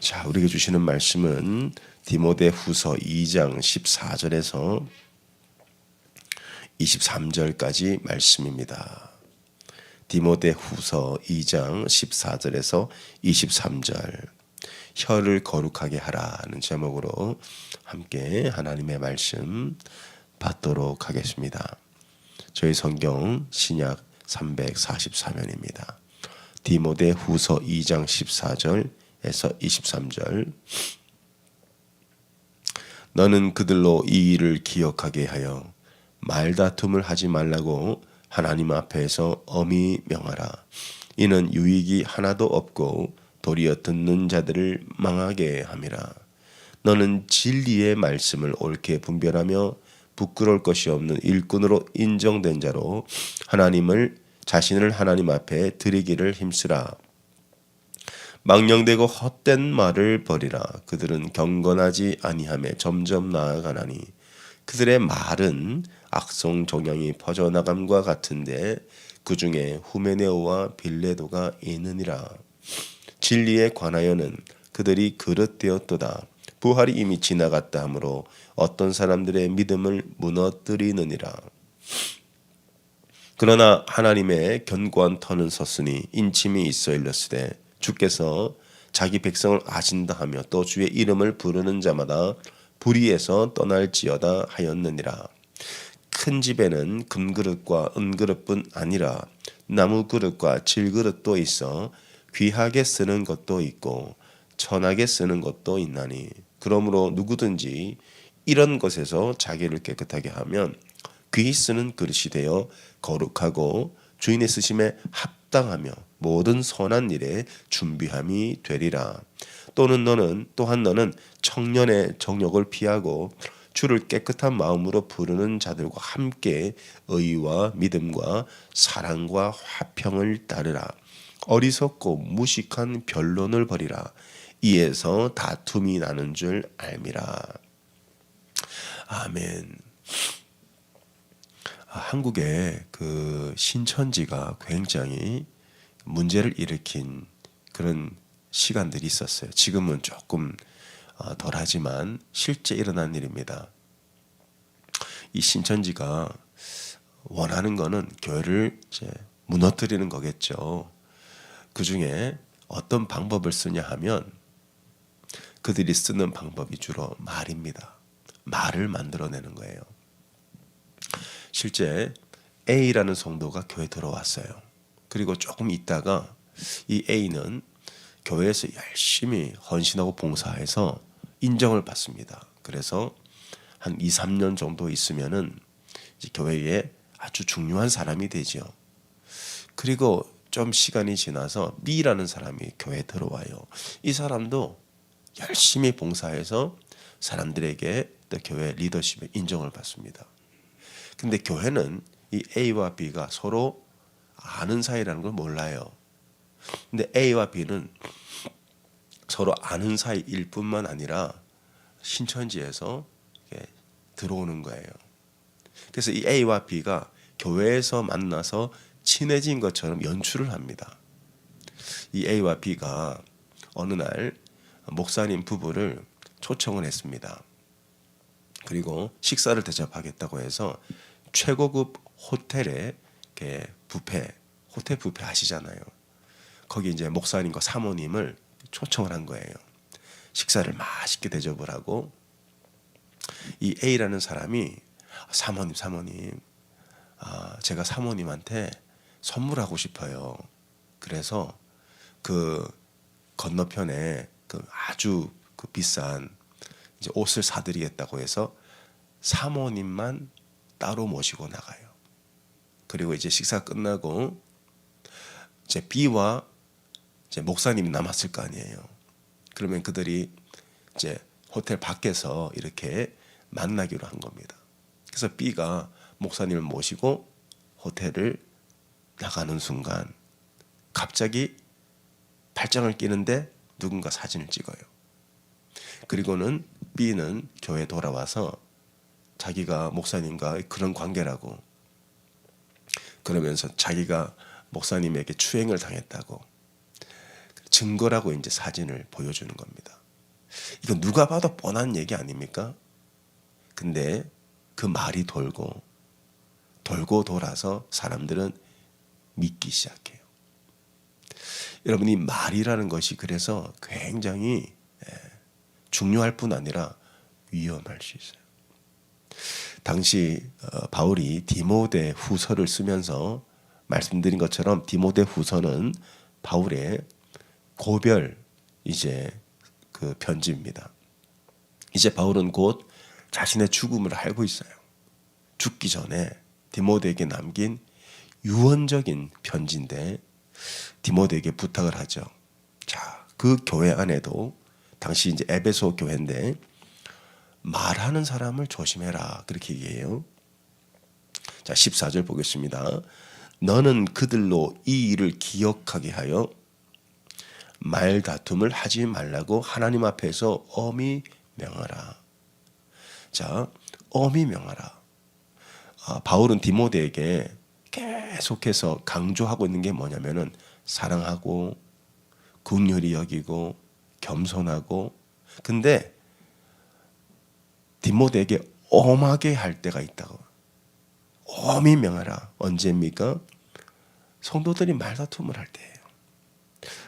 자, 우리에게 주시는 말씀은 디모데후서 2장 14절에서 23절까지 말씀입니다. 디모데후서 2장 14절에서 23절, 혀를 거룩하게 하라는 제목으로 함께 하나님의 말씀 받도록 하겠습니다. 저희 성경 신약 344면입니다. 디모데후서 2장 14절에서 23절. 너는 그들로 이 일을 기억하게 하여 말다툼을 하지 말라고 하나님 앞에서 엄히 명하라. 이는 유익이 하나도 없고 도리어 듣는 자들을 망하게 함이라. 너는 진리의 말씀을 옳게 분별하며 부끄러울 것이 없는 일꾼으로 인정된 자로 자신을 하나님 앞에 드리기를 힘쓰라. 망령되고 헛된 말을 버리라. 그들은 경건하지 아니하며 점점 나아가나니 그들의 말은 악성 종양이 퍼져나감과 같은데 그 중에 후메네오와 빌레도가 있느니라. 진리에 관하여는 그들이 그릇되었도다. 부활이 이미 지나갔다 하므로 어떤 사람들의 믿음을 무너뜨리느니라. 그러나 하나님의 견고한 터는 섰으니 인침이 있어 일렀으되 주께서 자기 백성을 아신다 하며 또 주의 이름을 부르는 자마다 불의에서 떠날지어다 하였느니라. 큰 집에는 금그릇과 은그릇뿐 아니라 나무 그릇과 질그릇도 있어 귀하게 쓰는 것도 있고 천하게 쓰는 것도 있나니 그러므로 누구든지 이런 것에서 자기를 깨끗하게 하면 귀히 쓰는 그릇이 되어 거룩하고 주인의 쓰심에 합당하며 모든 선한 일에 준비함이 되리라. 또한 너는 청년의 정욕을 피하고 주를 깨끗한 마음으로 부르는 자들과 함께 의와 믿음과 사랑과 화평을 따르라. 어리석고 무식한 변론을 버리라. 이에서 다툼이 나는 줄 알미라. 아멘. 한국의 그 신천지가 굉장히 문제를 일으킨 그런 시간들이 있었어요. 지금은 조금 덜하지만 실제 일어난 일입니다. 이 신천지가 원하는 거는 교회를 이제 무너뜨리는 거겠죠. 그 중에 어떤 방법을 쓰냐 하면 그들이 쓰는 방법이 주로 말입니다. 말을 만들어내는 거예요. 실제 A라는 성도가 교회에 들어왔어요. 그리고 조금 있다가 이 A는 교회에서 열심히 헌신하고 봉사해서 인정을 받습니다. 그래서 한 2, 3년 정도 있으면은 이제 교회에 아주 중요한 사람이 되죠. 그리고 좀 시간이 지나서 B라는 사람이 교회에 들어와요. 이 사람도 열심히 봉사해서 사람들에게 또 교회 리더십의 인정을 받습니다. 근데 교회는 이 A와 B가 서로 아는 사이라는 걸 몰라요. 근데 A와 B는 서로 아는 사이일 뿐만 아니라 신천지에서 들어오는 거예요. 그래서 이 A와 B가 교회에서 만나서 친해진 것처럼 연출을 합니다. 이 A와 B가 어느 날 목사님 부부를 초청을 했습니다. 그리고 식사를 대접하겠다고 해서 최고급 호텔에 호텔 뷔페 아시잖아요. 거기 이제 목사님과 사모님을 초청을 한 거예요. 식사를 맛있게 대접을 하고 이 A라는 사람이 사모님, 제가 사모님한테 선물하고 싶어요. 그래서 그 건너편에 그 아주 그 비싼 이제 옷을 사드리겠다고 해서 사모님만 따로 모시고 나가요. 그리고 이제 식사 끝나고 이제 B와 이제 목사님이 남았을 거 아니에요. 그러면 그들이 이제 호텔 밖에서 이렇게 만나기로 한 겁니다. 그래서 B가 목사님을 모시고 호텔을 나가는 순간 갑자기 팔짱을 끼는데 누군가 사진을 찍어요. 그리고는 B는 교회에 돌아와서 자기가 목사님과 그런 관계라고, 그러면서 자기가 목사님에게 추행을 당했다고 증거라고 이제 사진을 보여주는 겁니다. 이거 누가 봐도 뻔한 얘기 아닙니까? 근데 그 말이 돌고 돌아서 사람들은 믿기 시작해요. 여러분, 이 말이라는 것이 그래서 굉장히 중요할 뿐 아니라 위험할 수 있어요. 당시 바울이 디모데 후서를 쓰면서 말씀드린 것처럼 디모데 후서는 바울의 고별 이제 그 편지입니다. 이제 바울은 곧 자신의 죽음을 알고 있어요. 죽기 전에 디모데에게 남긴 유언적인 편지인데 디모데에게 부탁을 하죠. 자, 그 교회 안에도 당시 이제 에베소 교회인데 말하는 사람을 조심해라, 그렇게 얘기해요. 자, 14절 보겠습니다. 너는 그들로 이 일을 기억하게 하여 말다툼을 하지 말라고 하나님 앞에서 엄히 명하라. 자, 엄히 명하라. 바울은 디모데에게 계속해서 강조하고 있는 게 뭐냐면은 사랑하고 긍휼히 여기고 겸손하고, 근데 디모데에게 엄하게 할 때가 있다고. 엄히 명하라. 언제입니까? 성도들이 말다툼을 할 때예요.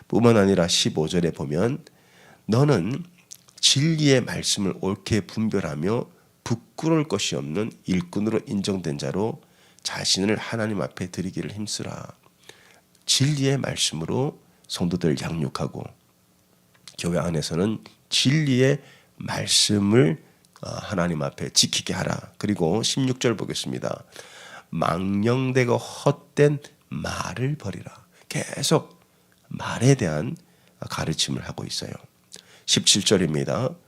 뿐만 아니라 15절에 보면 너는 진리의 말씀을 옳게 분별하며 부끄러울 것이 없는 일꾼으로 인정된 자로 자신을 하나님 앞에 드리기를 힘쓰라. 진리의 말씀으로 성도들 양육하고 교회 안에서는 진리의 말씀을 하나님 앞에 지키게 하라. 그리고 16절 보겠습니다. 망령되고 헛된 말을 버리라. 계속 말에 대한 가르침을 하고 있어요. 17절입니다.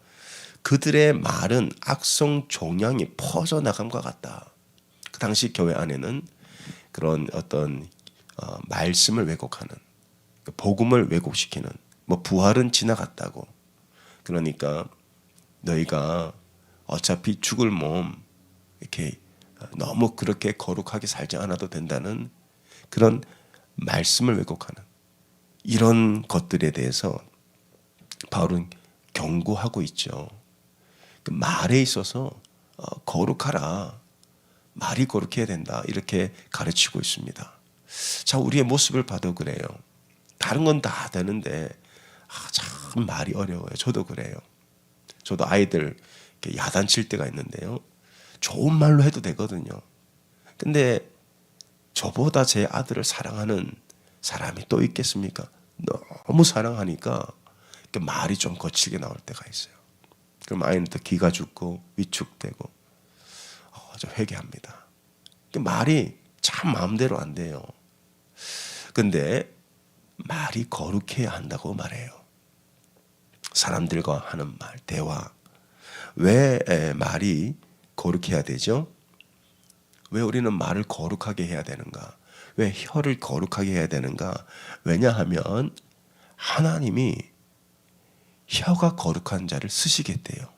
그들의 말은 악성 종양이 퍼져나감과 같다. 그 당시 교회 안에는 그런 어떤 말씀을 왜곡하는, 복음을 왜곡시키는, 뭐 부활은 지나갔다고, 그러니까 너희가 어차피 죽을 몸 이렇게 너무 그렇게 거룩하게 살지 않아도 된다는 그런 말씀을 왜곡하는 이런 것들에 대해서 바울은 경고하고 있죠. 그 말에 있어서 거룩하라, 말이 거룩해야 된다, 이렇게 가르치고 있습니다. 자, 우리의 모습을 봐도 그래요. 다른 건 다 되는데 참 말이 어려워요. 저도 그래요. 저도 아이들 야단칠 때가 있는데요. 좋은 말로 해도 되거든요. 근데 저보다 제 아들을 사랑하는 사람이 또 있겠습니까? 너무 사랑하니까 말이 좀 거칠게 나올 때가 있어요. 그럼 아이는 또 기가 죽고 위축되고 저 회개합니다. 말이 참 마음대로 안 돼요. 근데 말이 거룩해야 한다고 말해요. 사람들과 하는 말, 대화. 왜 말이 거룩해야 되죠? 왜 우리는 말을 거룩하게 해야 되는가? 왜 혀를 거룩하게 해야 되는가? 왜냐하면 하나님이 혀가 거룩한 자를 쓰시겠대요.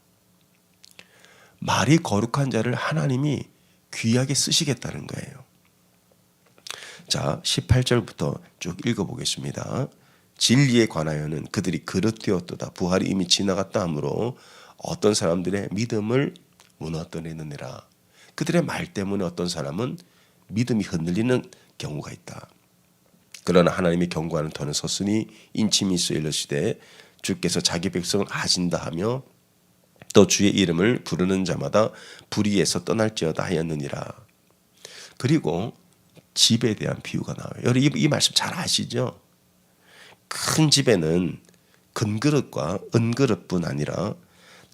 말이 거룩한 자를 하나님이 귀하게 쓰시겠다는 거예요. 자, 18절부터 쭉 읽어보겠습니다. 진리에 관하여는 그들이 그릇되었도다. 부활이 이미 지나갔다 하므로 어떤 사람들의 믿음을 무너뜨리느니라. 그들의 말 때문에 어떤 사람은 믿음이 흔들리는 경우가 있다. 그러나 하나님이 경고하는 터는 섰으니 인침이 있어 일러시되 주께서 자기 백성을 아신다 하며 또 주의 이름을 부르는 자마다 불의에서 떠날지어다 하였느니라. 그리고 집에 대한 비유가 나와요. 여러분 이 말씀 잘 아시죠? 큰 집에는 금그릇과 은그릇뿐 아니라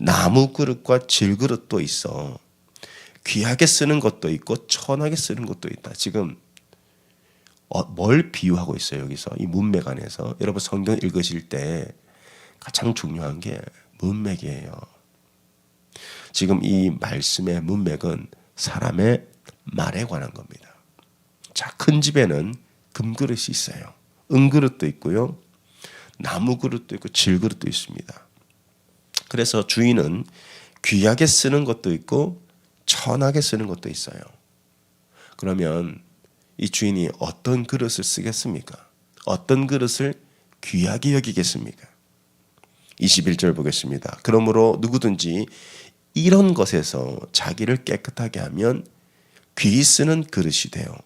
나무 그릇과 질그릇도 있어. 귀하게 쓰는 것도 있고 천하게 쓰는 것도 있다. 지금 뭘 비유하고 있어요? 여기서 이 문맥 안에서 여러분 성경 읽으실 때 가장 중요한 게 문맥이에요. 지금 이 말씀의 문맥은 사람의 말에 관한 겁니다. 자, 큰 집에는 금그릇이 있어요. 은그릇도 있고요. 나무 그릇도 있고 질그릇도 있습니다. 그래서 주인은 귀하게 쓰는 것도 있고 천하게 쓰는 것도 있어요. 그러면 이 주인이 어떤 그릇을 쓰겠습니까? 어떤 그릇을 귀하게 여기겠습니까? 21절 보겠습니다. 그러므로 누구든지 이런 것에서 자기를 깨끗하게 하면 귀 쓰는 그릇이 되어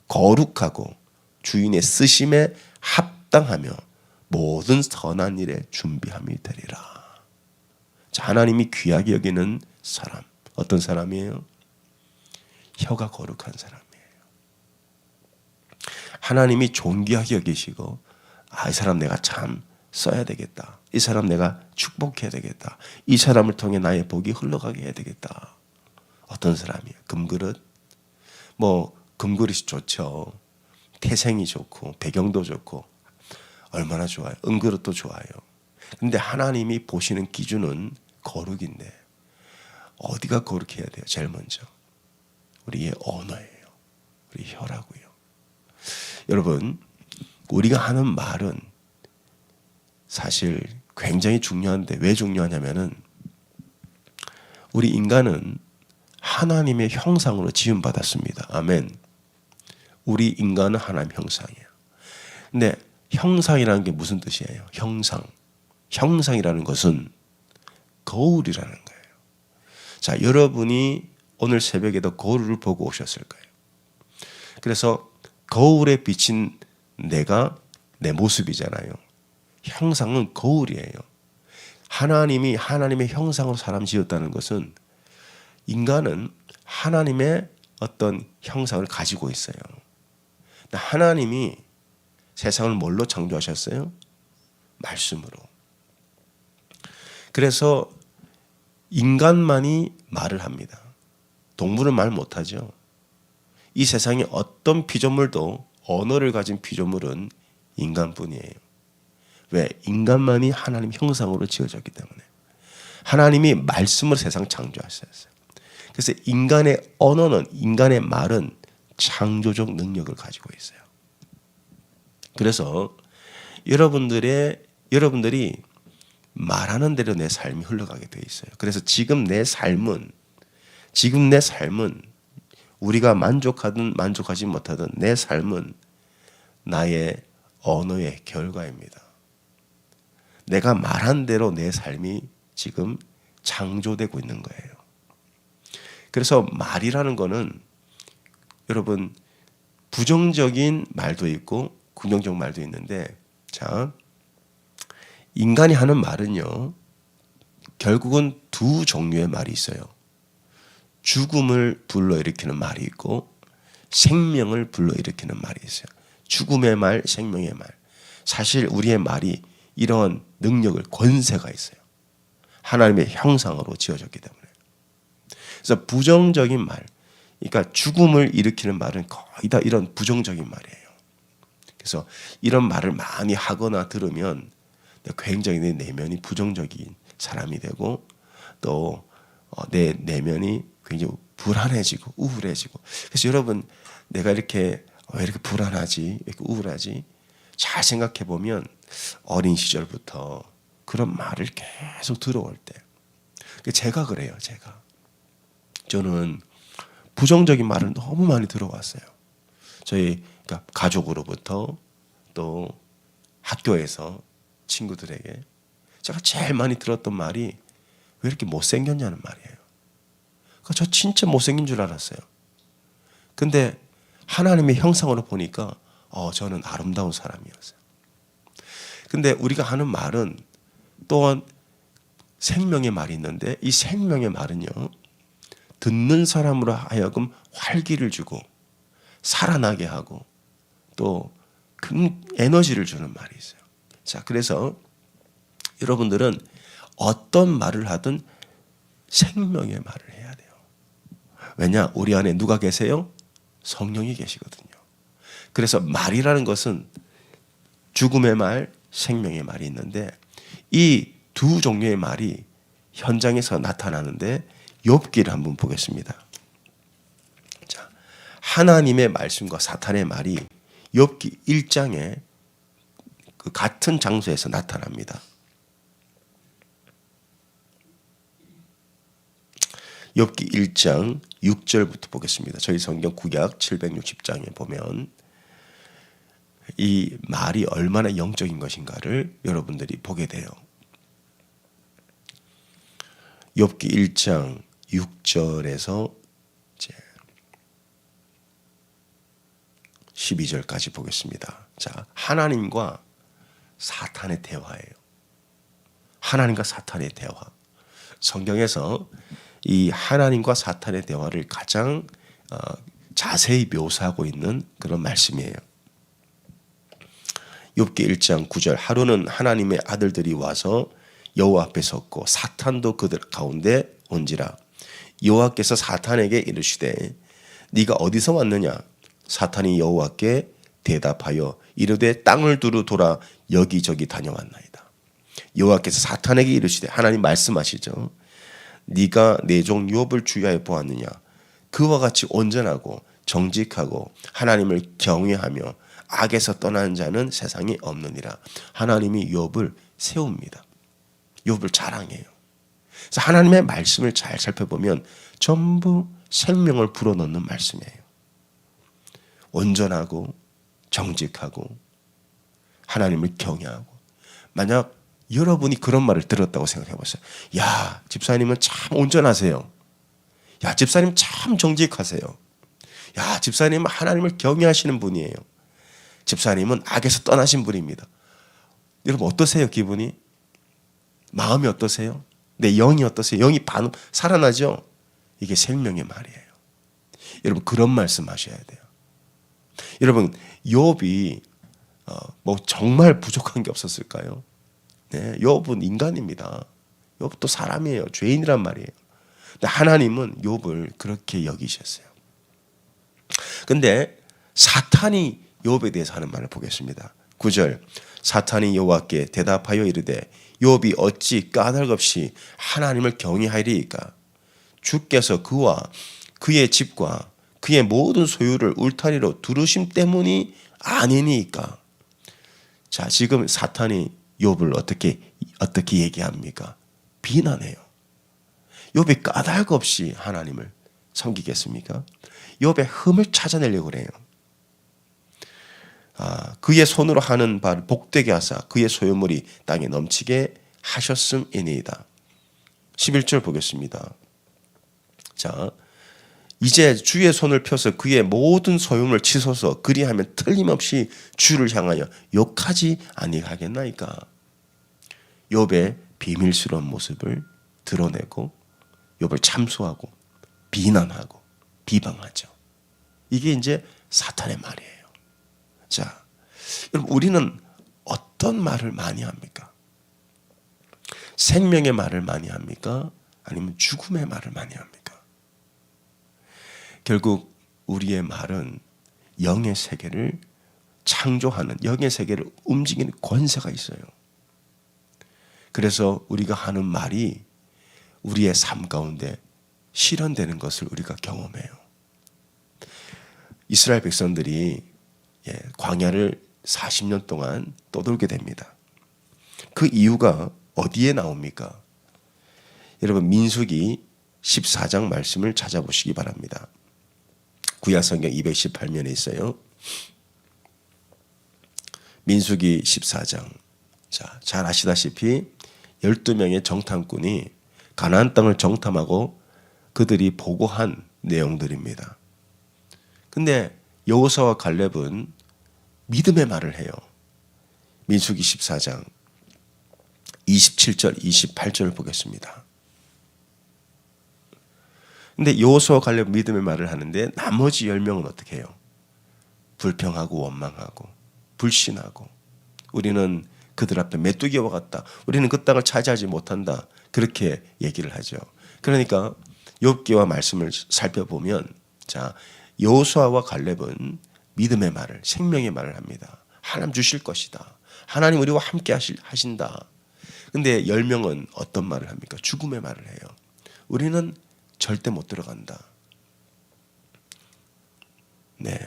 거룩하고 주인의 쓰심에 합당하며 모든 선한 일에 준비함이 되리라. 자, 하나님이 귀하게 여기는 사람, 어떤 사람이에요? 혀가 거룩한 사람이에요. 하나님이 존귀하게 여기시고, 이 사람 내가 참 써야 되겠다. 이 사람 내가 축복해야 되겠다. 이 사람을 통해 나의 복이 흘러가게 해야 되겠다. 어떤 사람이에요? 금그릇? 금그릇이 좋죠. 태생이 좋고 배경도 좋고 얼마나 좋아요. 은그릇도 좋아요. 근데 하나님이 보시는 기준은 거룩인데 어디가 거룩해야 돼요? 제일 먼저 우리의 언어예요. 우리 혀라고요. 여러분, 우리가 하는 말은 사실 굉장히 중요한데 왜 중요하냐면은 우리 인간은 하나님의 형상으로 지음받았습니다. 아멘. 우리 인간은 하나님 형상이에요. 근데 형상이라는 게 무슨 뜻이에요? 형상이라는 것은 거울이라는 거예요. 자, 여러분이 오늘 새벽에도 거울을 보고 오셨을 거예요. 그래서 거울에 비친 내가 내 모습이잖아요. 형상은 거울이에요. 하나님이 하나님의 형상으로 사람 지었다는 것은 인간은 하나님의 어떤 형상을 가지고 있어요. 하나님이 세상을 뭘로 창조하셨어요? 말씀으로. 그래서 인간만이 말을 합니다. 동물은 말 못하죠. 이 세상에 어떤 피조물도 언어를 가진 피조물은 인간뿐이에요. 왜? 인간만이 하나님 형상으로 지어졌기 때문에. 하나님이 말씀으로 세상 창조하셨어요. 그래서 인간의 언어는, 인간의 말은 창조적 능력을 가지고 있어요. 그래서 여러분들이 말하는 대로 내 삶이 흘러가게 돼 있어요. 그래서 지금 내 삶은 우리가 만족하든 만족하지 못하든 내 삶은 나의 언어의 결과입니다. 내가 말한 대로 내 삶이 지금 창조되고 있는 거예요. 그래서 말이라는 거는 여러분 부정적인 말도 있고 긍정적 말도 있는데, 자, 인간이 하는 말은요 결국은 두 종류의 말이 있어요. 죽음을 불러일으키는 말이 있고 생명을 불러일으키는 말이 있어요. 죽음의 말, 생명의 말. 사실 우리의 말이 이런 능력을, 권세가 있어요. 하나님의 형상으로 지어졌기 때문에. 그래서 부정적인 말, 그러니까 죽음을 일으키는 말은 거의 다 이런 부정적인 말이에요. 그래서 이런 말을 많이 하거나 들으면 굉장히 내 내면이 부정적인 사람이 되고 또 내 내면이 굉장히 불안해지고 우울해지고. 그래서 여러분, 내가 이렇게 왜 이렇게 불안하지, 이렇게 우울하지? 잘 생각해 보면 어린 시절부터 그런 말을 계속 들어올 때, 제가 그래요. 저는 부정적인 말을 너무 많이 들어왔어요. 저희 그러니까 가족으로부터 또 학교에서 친구들에게 제가 제일 많이 들었던 말이 왜 이렇게 못생겼냐는 말이에요. 그러니까 저 진짜 못생긴 줄 알았어요. 근데 하나님의 형상으로 보니까 저는 아름다운 사람이었어요. 근데 우리가 하는 말은 또한 생명의 말이 있는데 이 생명의 말은요 듣는 사람으로 하여금 활기를 주고 살아나게 하고 또 큰 에너지를 주는 말이 있어요. 자, 그래서 여러분들은 어떤 말을 하든 생명의 말을 해야 돼요. 왜냐? 우리 안에 누가 계세요? 성령이 계시거든요. 그래서 말이라는 것은 죽음의 말, 생명의 말이 있는데 이 두 종류의 말이 현장에서 나타나는데 욥기를 한번 보겠습니다. 자, 하나님의 말씀과 사탄의 말이 욥기 1장에 그 같은 장소에서 나타납니다. 욥기 1장 6절부터 보겠습니다. 저희 성경 구약 760장에 보면 이 말이 얼마나 영적인 것인가를 여러분들이 보게 돼요. 욥기 1장 6절에서 이제 12절까지 보겠습니다. 자, 하나님과 사탄의 대화예요. 하나님과 사탄의 대화. 성경에서 이 하나님과 사탄의 대화를 가장 자세히 묘사하고 있는 그런 말씀이에요. 욥기 1장 9절 하루는 하나님의 아들들이 와서 여호와 앞에 섰고 사탄도 그들 가운데 온지라. 여호와께서 사탄에게 이르시되 네가 어디서 왔느냐. 사탄이 여호와께 대답하여 이르되 땅을 두루 돌아 여기저기 다녀왔나이다. 여호와께서 사탄에게 이르시되 하나님 말씀하시죠. 네가 내 종 욥을 주의하여 보았느냐. 그와 같이 온전하고 정직하고 하나님을 경외하며 악에서 떠난 자는 세상에 없느니라. 하나님이 욥을 세웁니다. 욥을 자랑해요. 그래서 하나님의 말씀을 잘 살펴보면 전부 생명을 불어넣는 말씀이에요. 온전하고 정직하고 하나님을 경외하고. 만약 여러분이 그런 말을 들었다고 생각해 보세요. 야, 집사님은 참 온전하세요. 야, 집사님 참 정직하세요. 야, 집사님은 하나님을 경외하시는 분이에요. 집사님은 악에서 떠나신 분입니다. 여러분 어떠세요? 기분이? 마음이 어떠세요? 내 영이 어떠세요? 영이 살아나죠? 이게 생명의 말이에요. 여러분 그런 말씀 하셔야 돼요. 여러분 욥이 뭐 정말 부족한 게 없었을까요? 네, 욥은 인간입니다. 욥도 사람이에요. 죄인이란 말이에요. 근데 하나님은 욥을 그렇게 여기셨어요. 근데 사탄이 욥에 대해서 하는 말을 보겠습니다. 9절 사탄이 여호와께 대답하여 이르되 욥이 어찌 까닭없이 하나님을 경외하리이까. 주께서 그와 그의 집과 그의 모든 소유를 울타리로 두르심 때문이 아니니까. 자, 지금 사탄이 욥을 어떻게 얘기합니까? 비난해요. 욥이 까닭없이 하나님을 섬기겠습니까? 욥의 흠을 찾아내려고 그래요. 그의 손으로 하는 바를 복되게 하사 그의 소유물이 땅에 넘치게 하셨음이니이다. 11절 보겠습니다. 자, 이제 주의 손을 펴서 그의 모든 소유물을 치소서. 그리하면 틀림없이 주를 향하여 욕하지 아니하겠나이까. 욥의 비밀스러운 모습을 드러내고 욥을 참소하고 비난하고 비방하죠. 이게 이제 사탄의 말이에요. 자, 여러분 우리는 어떤 말을 많이 합니까? 생명의 말을 많이 합니까? 아니면 죽음의 말을 많이 합니까? 결국 우리의 말은 영의 세계를 창조하는, 영의 세계를 움직이는 권세가 있어요. 그래서 우리가 하는 말이 우리의 삶 가운데 실현되는 것을 우리가 경험해요. 이스라엘 백성들이 광야를 40년 동안 떠돌게 됩니다. 그 이유가 어디에 나옵니까? 여러분 민수기 14장 말씀을 찾아보시기 바랍니다. 구약성경 218면에 있어요. 민수기 14장. 자, 잘 아시다시피 12명의 정탐꾼이 가나안 땅을 정탐하고 그들이 보고한 내용들입니다. 근데 여호수아와 갈렙은 믿음의 말을 해요. 민수기 14장 27절 28절을 보겠습니다. 근데 여호수아와 갈렙 믿음의 말을 하는데 나머지 10명은 어떻게 해요? 불평하고 원망하고 불신하고 우리는 그들 앞에 메뚜기와 같다. 우리는 그 땅을 차지하지 못한다. 그렇게 얘기를 하죠. 그러니까 욥기와 말씀을 살펴보면 자, 여호수아와 갈렙은 믿음의 말을, 생명의 말을 합니다. 하나님 주실 것이다. 하나님 우리와 함께 하신다. 근데 10명은 어떤 말을 합니까? 죽음의 말을 해요. 우리는 절대 못 들어간다. 네.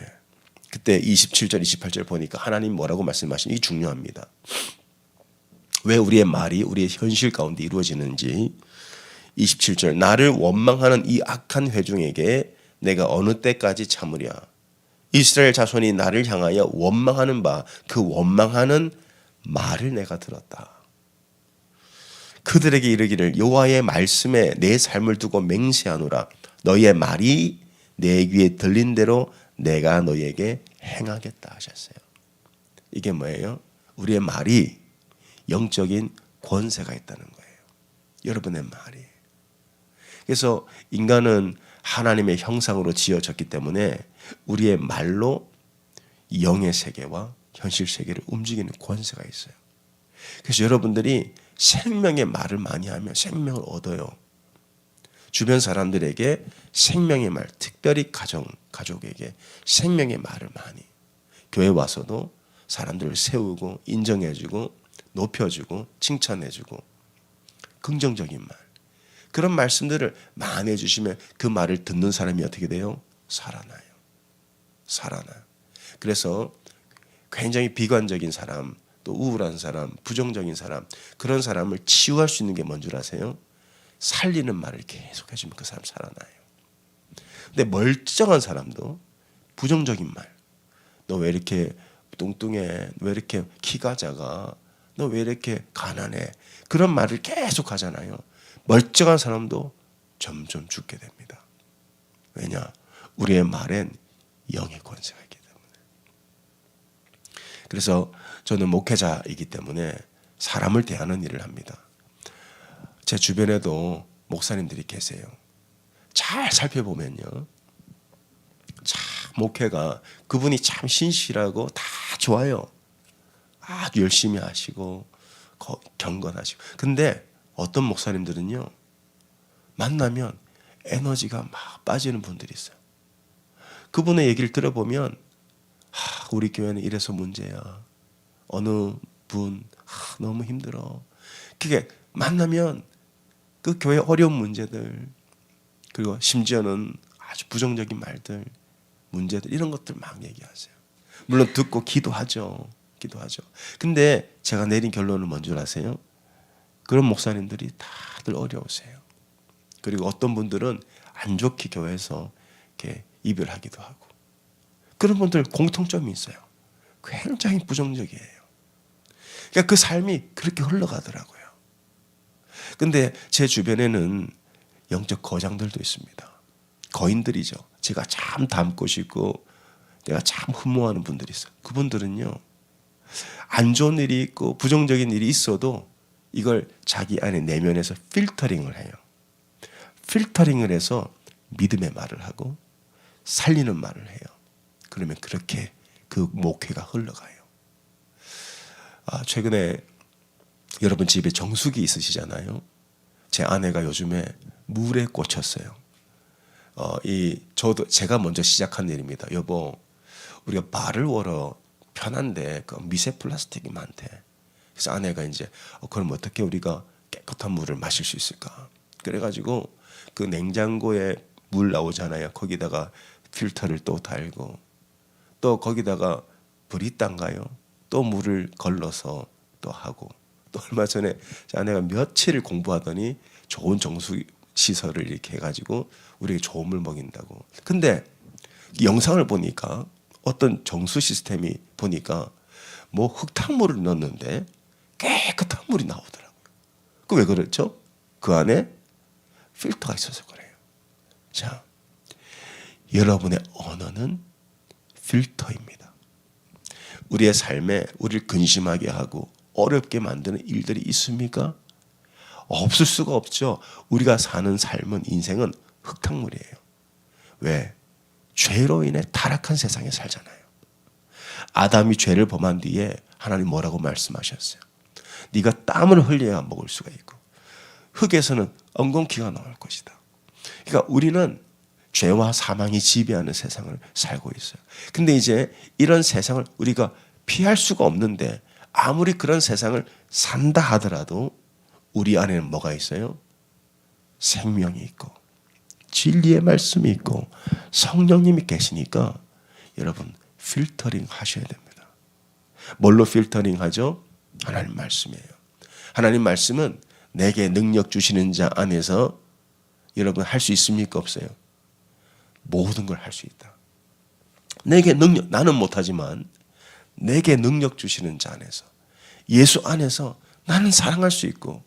그때 27절, 28절 보니까 하나님 뭐라고 말씀하시는지 이게 중요합니다. 왜 우리의 말이 우리의 현실 가운데 이루어지는지 27절 나를 원망하는 이 악한 회중에게 내가 어느 때까지 참으랴. 이스라엘 자손이 나를 향하여 원망하는 바 그 원망하는 말을 내가 들었다. 그들에게 이르기를 여호와의 말씀에 내 삶을 두고 맹세하노라. 너희의 말이 내 귀에 들린 대로 내가 너희에게 행하겠다 하셨어요. 이게 뭐예요? 우리의 말이 영적인 권세가 있다는 거예요. 여러분의 말이. 그래서 인간은 하나님의 형상으로 지어졌기 때문에 우리의 말로 영의 세계와 현실 세계를 움직이는 권세가 있어요. 그래서 여러분들이 생명의 말을 많이 하면 생명을 얻어요. 주변 사람들에게 생명의 말, 특별히 가족에게 생명의 말을 많이. 교회 와서도 사람들을 세우고 인정해주고 높여주고 칭찬해주고 긍정적인 말. 그런 말씀들을 많이 해주시면 그 말을 듣는 사람이 어떻게 돼요? 살아나요. 살아나요. 그래서 굉장히 비관적인 사람, 또 우울한 사람, 부정적인 사람, 그런 사람을 치유할 수 있는 게 뭔 줄 아세요? 살리는 말을 계속 해주면 그 사람 살아나요. 근데 멀쩡한 사람도 부정적인 말, 너 왜 이렇게 뚱뚱해? 왜 이렇게 키가 작아? 너 왜 이렇게 가난해? 그런 말을 계속 하잖아요. 멀쩡한 사람도 점점 죽게 됩니다. 왜냐? 우리의 말엔 영의 권세가 있기 때문에. 그래서 저는 목회자이기 때문에 사람을 대하는 일을 합니다. 제 주변에도 목사님들이 계세요. 잘 살펴보면요. 참 목회가 그분이 참 신실하고 다 좋아요. 아주 열심히 하시고 경건하시고. 근데 어떤 목사님들은요. 만나면 에너지가 막 빠지는 분들이 있어요. 그분의 얘기를 들어보면 우리 교회는 이래서 문제야. 어느 분 너무 힘들어. 그게 만나면 그 교회 어려운 문제들 그리고 심지어는 아주 부정적인 말들 문제들 이런 것들 막 얘기하세요. 물론 듣고 기도하죠. 근데 제가 내린 결론은 뭔 줄 아세요? 그런 목사님들이 다들 어려우세요. 그리고 어떤 분들은 안 좋게 교회에서 이렇게 이별하기도 하고 그런 분들 공통점이 있어요. 굉장히 부정적이에요. 그러니까 그 삶이 그렇게 흘러가더라고요. 근데 제 주변에는 영적 거장들도 있습니다. 거인들이죠. 제가 참 닮고 싶고 내가 참 흠모하는 분들이 있어요. 그분들은요. 안 좋은 일이 있고 부정적인 일이 있어도 이걸 자기 안에 내면에서 필터링을 해요. 필터링을 해서 믿음의 말을 하고 살리는 말을 해요. 그러면 그렇게 그 목회가 흘러가요. 최근에 여러분 집에 정수기 있으시잖아요. 제 아내가 요즘에 물에 꽂혔어요. 저도 제가 먼저 시작한 일입니다. 여보, 우리가 발을 월어 편한데 그 미세 플라스틱이 많대. 그래서 아내가 이제 그럼 어떻게 우리가 깨끗한 물을 마실 수 있을까? 그래가지고 그 냉장고에 물 나오잖아요. 거기다가 필터를 또 달고 또 거기다가 브리딴가요? 또 물을 걸러서 또 하고 또 얼마 전에 아내가 며칠을 공부하더니 좋은 정수 시설을 이렇게 해가지고 우리에게 좋은 물 먹인다고. 근데 영상을 보니까 어떤 정수 시스템이 보니까 뭐 흙탕물을 넣었는데 깨끗한 물이 나오더라고요. 그 왜 그렇죠? 그 안에 필터가 있어서 그래요. 자, 여러분의 언어는 필터입니다. 우리의 삶에 우리를 근심하게 하고 어렵게 만드는 일들이 있습니까? 없을 수가 없죠. 우리가 사는 삶은 인생은 흙탕물이에요. 왜? 죄로 인해 타락한 세상에 살잖아요. 아담이 죄를 범한 뒤에 하나님 뭐라고 말씀하셨어요? 네가 땀을 흘려야 먹을 수가 있고 흙에서는 엉겅퀴가 나올 것이다. 그러니까 우리는 죄와 사망이 지배하는 세상을 살고 있어요. 근데 이제 이런 세상을 우리가 피할 수가 없는데 아무리 그런 세상을 산다 하더라도 우리 안에는 뭐가 있어요? 생명이 있고 진리의 말씀이 있고 성령님이 계시니까 여러분 필터링 하셔야 됩니다. 뭘로 필터링 하죠? 하나님 말씀이에요. 하나님 말씀은 내게 능력 주시는 자 안에서 여러분 할 수 있습니까? 없어요? 모든 걸 할 수 있다. 내게 능력, 나는 못하지만 내게 능력 주시는 자 안에서, 예수 안에서 나는 사랑할 수 있고,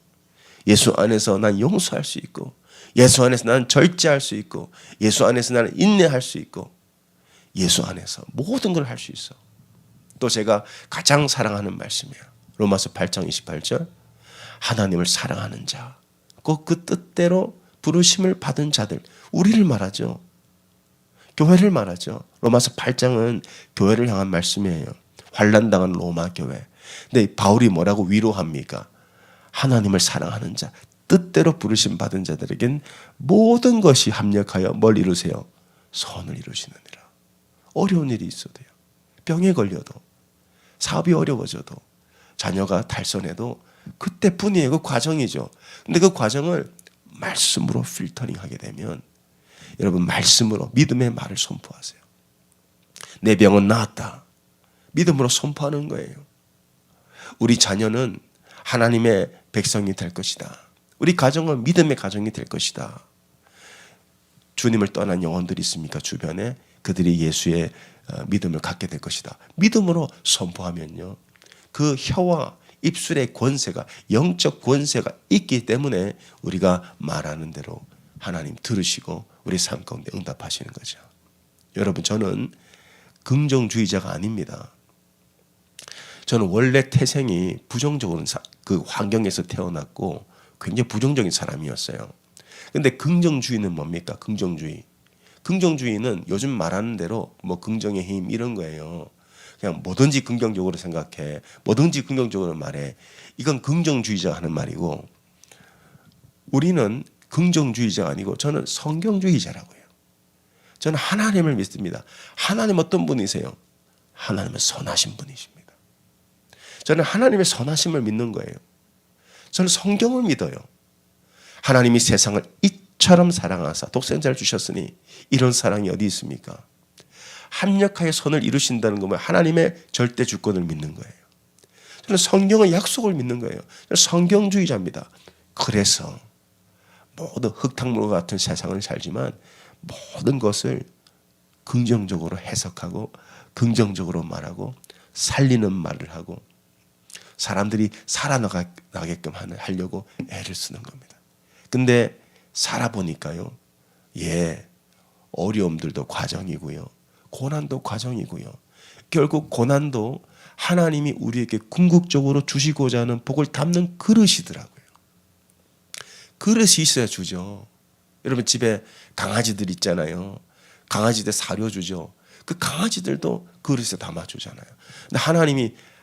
예수 안에서 난 용서할 수 있고, 예수 안에서 나는 절제할 수 있고, 예수 안에서 나는 인내할 수 있고, 예수 안에서 모든 걸 할 수 있어. 또 제가 가장 사랑하는 말씀이에요. 로마서 8장 28절. 하나님을 사랑하는 자, 꼭 그 뜻대로 부르심을 받은 자들, 우리를 말하죠. 교회를 말하죠. 로마서 8장은 교회를 향한 말씀이에요. 환난당한 로마 교회. 근데 바울이 뭐라고 위로합니까? 하나님을 사랑하는 자, 뜻대로 부르심 받은 자들에겐 모든 것이 합력하여 뭘 이루세요? 선을 이루시느니라. 어려운 일이 있어도요, 병에 걸려도, 사업이 어려워져도, 자녀가 탈선해도 그때뿐이에요. 그 과정이죠. 근데 그 과정을 말씀으로 필터링하게 되면, 여러분, 말씀으로 믿음의 말을 선포하세요. 내 병은 나았다. 믿음으로 선포하는 거예요. 우리 자녀는 하나님의 백성이 될 것이다. 우리 가정은 믿음의 가정이 될 것이다. 주님을 떠난 영혼들이 있습니까? 주변에 그들이 예수의 믿음을 갖게 될 것이다. 믿음으로 선포하면요, 그 혀와 입술의 권세가, 영적 권세가 있기 때문에 우리가 말하는 대로 하나님 들으시고 우리 삶 가운데 응답하시는 거죠. 여러분, 저는 긍정주의자가 아닙니다. 저는 원래 태생이 부정적으로 그 환경에서 태어났고 굉장히 부정적인 사람이었어요. 근데 긍정주의는 뭡니까? 긍정주의는 요즘 말하는 대로 뭐 긍정의 힘 이런 거예요. 그냥 뭐든지 긍정적으로 생각해, 뭐든지 긍정적으로 말해. 이건 긍정주의자가 하는 말이고, 우리는 긍정주의자가 아니고 저는 성경주의자라고요. 저는 하나님을 믿습니다. 하나님 어떤 분이세요? 하나님은 선하신 분이십니다. 저는 하나님의 선하심을 믿는 거예요. 저는 성경을 믿어요. 하나님이 세상을 이처럼 사랑하사 독생자를 주셨으니 이런 사랑이 어디 있습니까? 합력하여 선을 이루신다는 거면 하나님의 절대 주권을 믿는 거예요. 저는 성경의 약속을 믿는 거예요. 저는 성경주의자입니다. 그래서 모든 흙탕물과 같은 세상을 살지만 모든 것을 긍정적으로 해석하고 긍정적으로 말하고 살리는 말을 하고 사람들이 살아나게끔 하려고 애를 쓰는 겁니다. 근데 살아보니까요, 어려움들도 과정이고요, 고난도 과정이고요, 결국 고난도 하나님이 우리에게 궁극적으로 주시고자 하는 복을 담는 그릇이더라고요. 그릇이 있어야 주죠. 여러분, 집에 강아지들 있잖아요. 강아지들 사료 주죠. 그 강아지들도 그릇에 담아주잖아요. 근데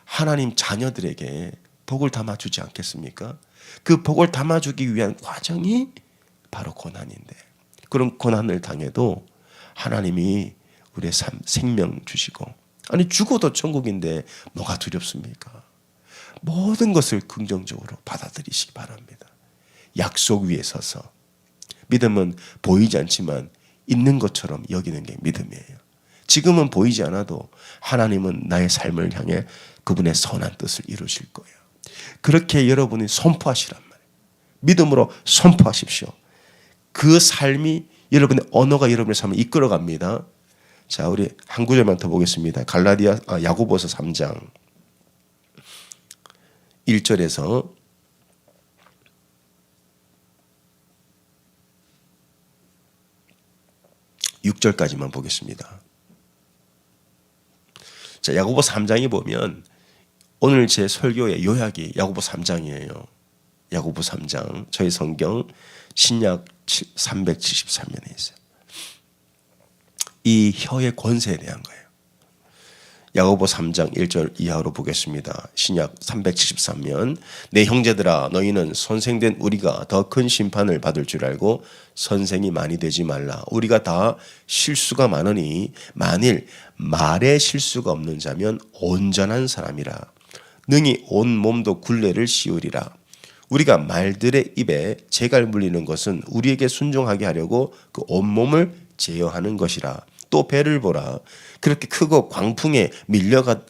하나님 자녀들에게 복을 담아주지 않겠습니까? 그 복을 담아주기 위한 과정이 바로 고난인데, 그런 고난을 당해도 하나님이 우리의 생명 주시고, 아니 죽어도 천국인데 뭐가 두렵습니까? 모든 것을 긍정적으로 받아들이시기 바랍니다. 약속 위에 서서. 믿음은 보이지 않지만 있는 것처럼 여기는 게 믿음이에요. 지금은 보이지 않아도 하나님은 나의 삶을 향해 그분의 선한 뜻을 이루실 거예요. 그렇게 여러분이 선포하시란 말이에요. 믿음으로 선포하십시오. 그 삶이 여러분의 언어가 여러분의 삶을 이끌어갑니다. 자, 우리 한 구절만 더 보겠습니다. 야고보서 3장 1절에서 6절까지만 보겠습니다. 자, 야고보 3장에 보면 오늘 제 설교의 요약이 야고보 3장이에요. 야고보 3장, 저희 성경 신약 373면에 있어요. 이 혀의 권세에 대한 거예요. 야고보 3장 1절 이하로 보겠습니다. 신약 373면, 내 형제들아, 너희는 선생된 우리가 더 큰 심판을 받을 줄 알고 선생이 많이 되지 말라. 우리가 다 실수가 많으니 만일 말에 실수가 없는 자면 온전한 사람이라. 능히 온 몸도 굴레를 씌우리라. 우리가 말들의 입에 재갈 물리는 것은 우리에게 순종하게 하려고 그 온몸을 제어하는 것이라. 또 배를 보라. 그렇게 크고 광풍에 밀려가는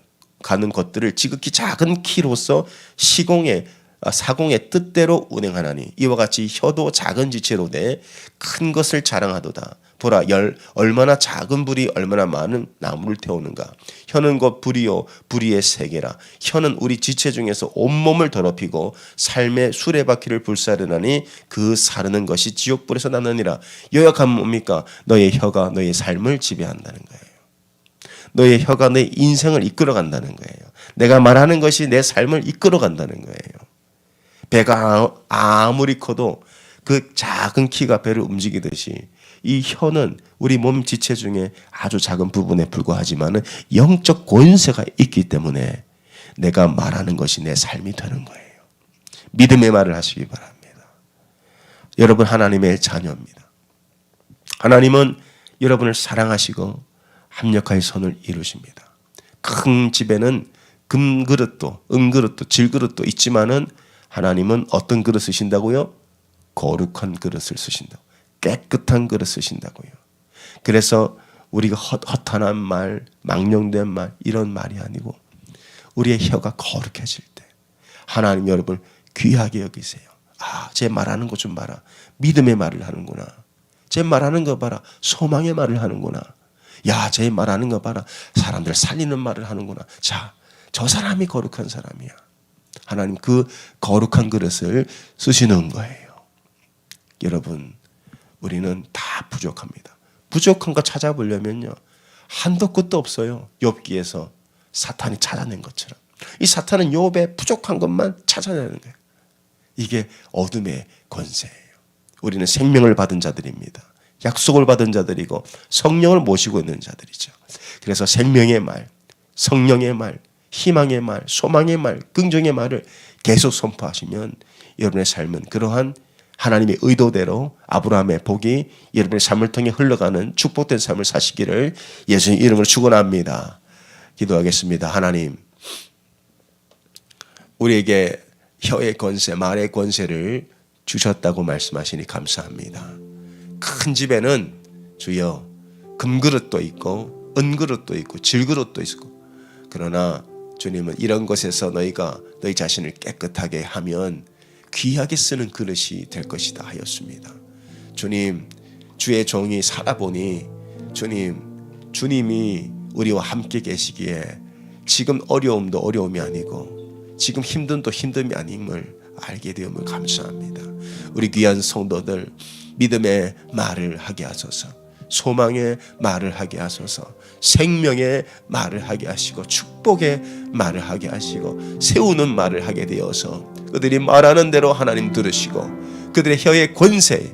것들을 지극히 작은 키로서 사공의 뜻대로 운행하나니 이와 같이 혀도 작은 지체로 돼 큰 것을 자랑하도다. 보라 얼마나 작은 불이 얼마나 많은 나무를 태우는가. 혀는 곧 불이요 불의의 세계라. 혀는 우리 지체 중에서 온몸을 더럽히고 삶의 수레바퀴를 불사르나니 그 사르는 것이 지옥불에서 나느니라. 요약하면 뭡니까? 너의 혀가 너의 삶을 지배한다는 거예요. 너의 혀가 내 인생을 이끌어간다는 거예요. 내가 말하는 것이 내 삶을 이끌어간다는 거예요. 배가 아무리 커도 그 작은 키가 배를 움직이듯이 이 혀는 우리 몸 지체 중에 아주 작은 부분에 불과하지만 영적 권세가 있기 때문에 내가 말하는 것이 내 삶이 되는 거예요. 믿음의 말을 하시기 바랍니다. 여러분 하나님의 자녀입니다. 하나님은 여러분을 사랑하시고 합력하여 선을 이루십니다. 큰 집에는 금그릇도 은그릇도 질그릇도 있지만은 하나님은 어떤 그릇 쓰신다고요? 거룩한 그릇을 쓰신다고. 깨끗한 그릇 쓰신다고요. 그래서 우리가 허탄한 말, 망령된 말 이런 말이 아니고 우리의 혀가 거룩해질 때 하나님 여러분 귀하게 여기세요. 아, 제 말하는 것 좀 봐라. 믿음의 말을 하는구나. 제 말하는 거 봐라. 소망의 말을 하는구나. 야, 제 말하는 거 봐라. 사람들 살리는 말을 하는구나. 자, 저 사람이 거룩한 사람이야. 하나님 그 거룩한 그릇을 쓰시는 거예요. 여러분 우리는 다 부족합니다. 부족한 거 찾아보려면요 한도 끝도 없어요. 욥기에서 사탄이 찾아낸 것처럼 이 사탄은 욥의 부족한 것만 찾아내는 거예요. 이게 어둠의 권세예요. 우리는 생명을 받은 자들입니다. 약속을 받은 자들이고 성령을 모시고 있는 자들이죠. 그래서 생명의 말, 성령의 말, 희망의 말, 소망의 말, 긍정의 말을 계속 선포하시면 여러분의 삶은 그러한 하나님의 의도대로 아브라함의 복이 여러분의 삶을 통해 흘러가는 축복된 삶을 사시기를 예수님 이름으로 축원합니다. 기도하겠습니다. 하나님, 우리에게 혀의 권세, 말의 권세를 주셨다고 말씀하시니 감사합니다. 큰 집에는 주여 금그릇도 있고 은그릇도 있고 질그릇도 있고 그러나 주님은 이런 것에서 너희가 너희 자신을 깨끗하게 하면 귀하게 쓰는 그릇이 될 것이다 하였습니다. 주님, 주의 종이 살아보니 주님이 우리와 함께 계시기에 지금 어려움도 어려움이 아니고 지금 힘듦도 힘듦이 아님을 알게 되음을 감사합니다. 우리 귀한 성도들 믿음의 말을 하게 하소서. 소망의 말을 하게 하소서. 생명의 말을 하게 하시고 축복의 말을 하게 하시고 세우는 말을 하게 되어서 그들이 말하는 대로 하나님 들으시고 그들의 혀의 권세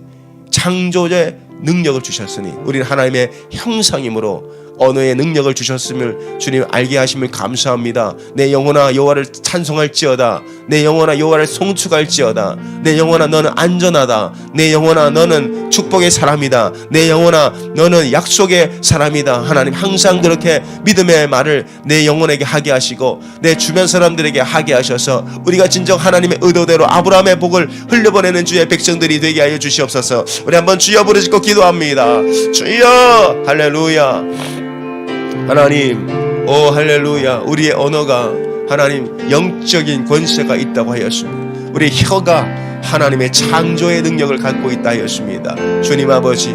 창조의 능력을 주셨으니 우리는 하나님의 형상이므로 언어의 능력을 주셨음을 주님 알게 하심을 감사합니다. 내 영혼아 여호와를 찬송할지어다. 내 영혼아 여호와를 송축할지어다. 내 영혼아 너는 안전하다. 내 영혼아 너는 축복의 사람이다. 내 영혼아 너는 약속의 사람이다. 하나님 항상 그렇게 믿음의 말을 내 영혼에게 하게 하시고 내 주변 사람들에게 하게 하셔서 우리가 진정 하나님의 의도대로 아브라함의 복을 흘려보내는 주의 백성들이 되게 하여 주시옵소서. 우리 한번 주여 부르짖고 기도합니다. 주여 할렐루야. 하나님, 오 할렐루야. 우리의 언어가 하나님 영적인 권세가 있다고 하였습니다. 우리 혀가 하나님의 창조의 능력을 갖고 있다 하였습니다. 주님 아버지,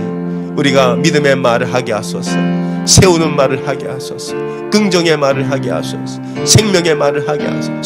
우리가 믿음의 말을 하게 하소서. 세우는 말을 하게 하소서. 긍정의 말을 하게 하소서. 생명의 말을 하게 하소서.